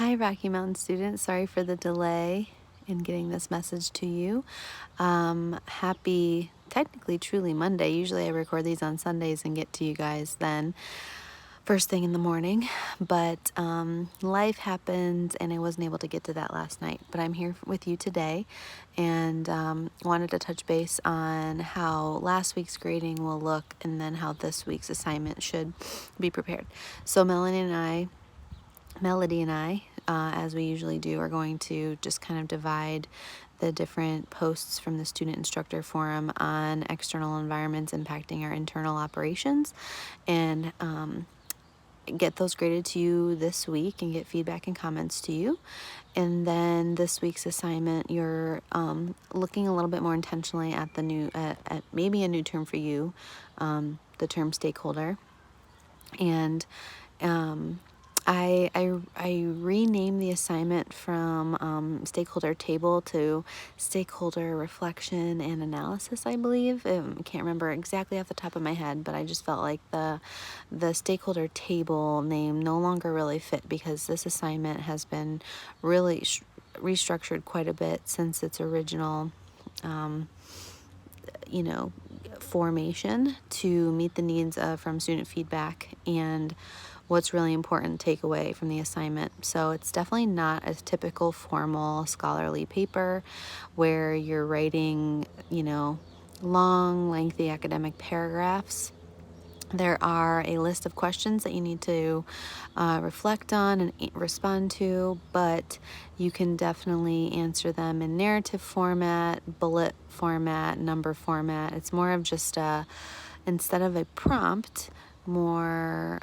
Hi, Rocky Mountain students. Sorry for the delay in getting this message to you. Happy, technically, truly Monday. Usually I record these on Sundays and get to you guys then first thing in the morning. But life happened and I wasn't able to get to that last night. But I'm here with you today and wanted to touch base on how last week's grading will look and then how this week's assignment should be prepared. So Melody and I, as we usually do, are going to just kind of divide the different posts from the Student Instructor Forum on external environments impacting our internal operations and get those graded to you this week and get feedback and comments to you. And then this week's assignment, you're looking a little bit more intentionally at the new, at maybe a new term for you, the term stakeholder. And I renamed the assignment from stakeholder table to stakeholder reflection and analysis, I believe. I can't remember exactly off the top of my head, but I just felt like the stakeholder table name no longer really fit because this assignment has been really restructured quite a bit since its original formation to meet the needs from student feedback and what's really important takeaway from the assignment. So it's definitely not a typical formal scholarly paper where you're writing, long, lengthy academic paragraphs. There are a list of questions that you need to reflect on and respond to, but you can definitely answer them in narrative format, bullet format, number format. It's more of just instead of a prompt, more,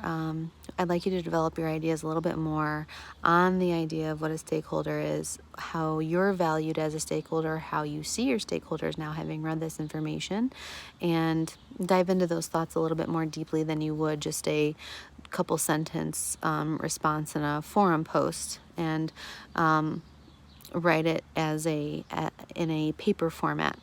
I'd like you to develop your ideas a little bit more on the idea of what a stakeholder is, how you're valued as a stakeholder, how you see your stakeholders now having read this information, and dive into those thoughts a little bit more deeply than you would just a couple sentence response in a forum post, and write it as in a paper format,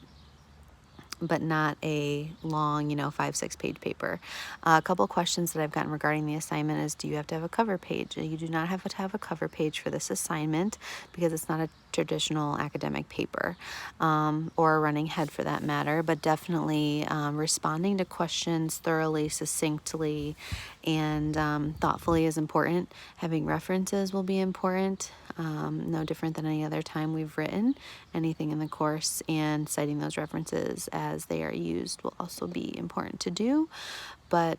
but not a long, 5-6 page paper. A couple questions that I've gotten regarding the assignment is, do you have to have a cover page? You do not have to have a cover page for this assignment because it's not a traditional academic paper, or a running head for that matter, but definitely responding to questions thoroughly, succinctly, and thoughtfully is important. Having references will be important, no different than any other time we've written anything in the course, and citing those references as they are used will also be important to do. But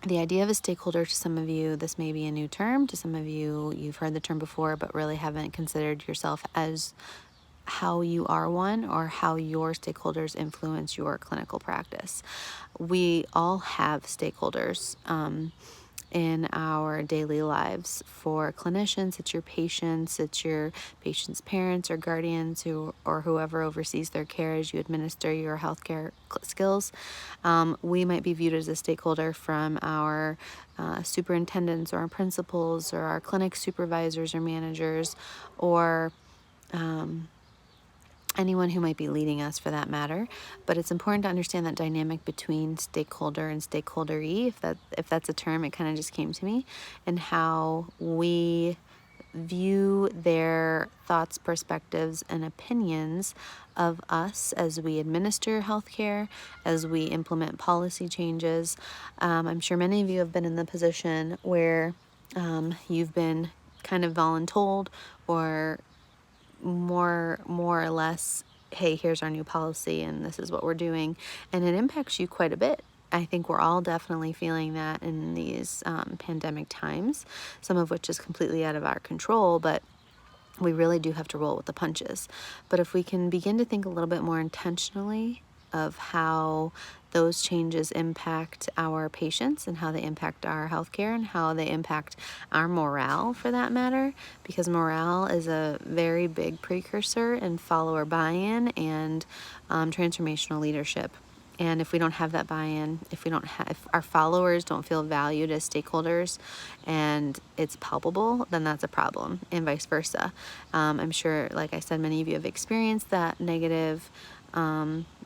the idea of a stakeholder, to some of you, this may be a new term. To some of you, you've heard the term before, but really haven't considered yourself as how you are one or how your stakeholders influence your clinical practice. We all have stakeholders in our daily lives. For clinicians, it's your patients, parents or guardians or whoever oversees their care as you administer your healthcare skills. We might be viewed as a stakeholder from our superintendents or our principals or our clinic supervisors or managers, or anyone who might be leading us for that matter. But it's important to understand that dynamic between stakeholder and stakeholderee, if that's a term, it kind of just came to me, and how we view their thoughts, perspectives, and opinions of us as we administer healthcare, as we implement policy changes. I'm sure many of you have been in the position where you've been kind of voluntold, or more or less, hey, here's our new policy and this is what we're doing, and it impacts you quite a bit. I think we're all definitely feeling that in these pandemic times, some of which is completely out of our control, but we really do have to roll with the punches. But if we can begin to think a little bit more intentionally of how those changes impact our patients and how they impact our healthcare and how they impact our morale for that matter, because morale is a very big precursor in follower buy-in and transformational leadership. And if we don't have that buy-in, if our followers don't feel valued as stakeholders and it's palpable, then that's a problem, and vice versa. I'm sure, like I said, many of you have experienced that negative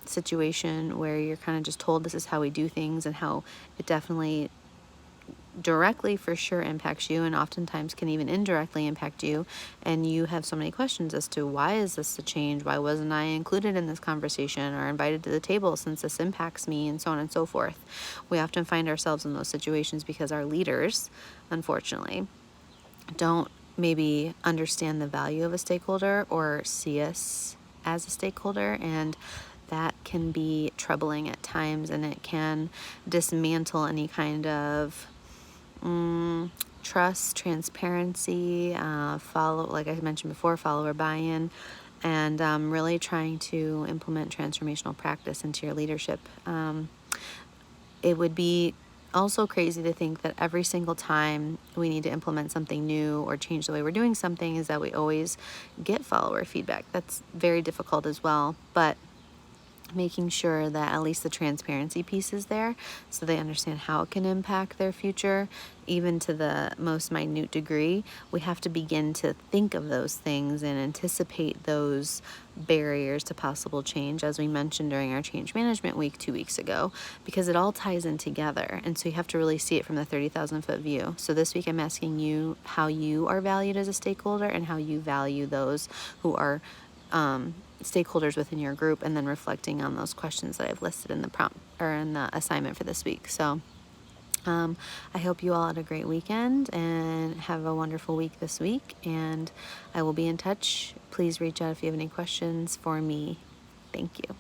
situation where you're kind of just told this is how we do things, and how it definitely directly for sure impacts you and oftentimes can even indirectly impact you, and you have so many questions as to why is this a change, why wasn't I included in this conversation or invited to the table since this impacts me, and so on and so forth. We often find ourselves in those situations because our leaders, unfortunately, don't maybe understand the value of a stakeholder or see us as a stakeholder, and that can be troubling at times, and it can dismantle any kind of trust, transparency, like I mentioned before, follower buy-in, and really trying to implement transformational practice into your leadership. It would be also crazy to think that every single time we need to implement something new or change the way we're doing something is that we always get follower feedback. That's very difficult as well, but making sure that at least the transparency piece is there so they understand how it can impact their future, even to the most minute degree. We have to begin to think of those things and anticipate those barriers to possible change, as we mentioned during our change management week 2 weeks ago, because it all ties in together. And so you have to really see it from the 30,000 foot view. So this week I'm asking you how you are valued as a stakeholder and how you value those who are stakeholders within your group, and then reflecting on those questions that I've listed in the prompt or in the assignment for this week. So I hope you all had a great weekend and have a wonderful week this week, and I will be in touch. Please reach out if you have any questions for me. Thank you.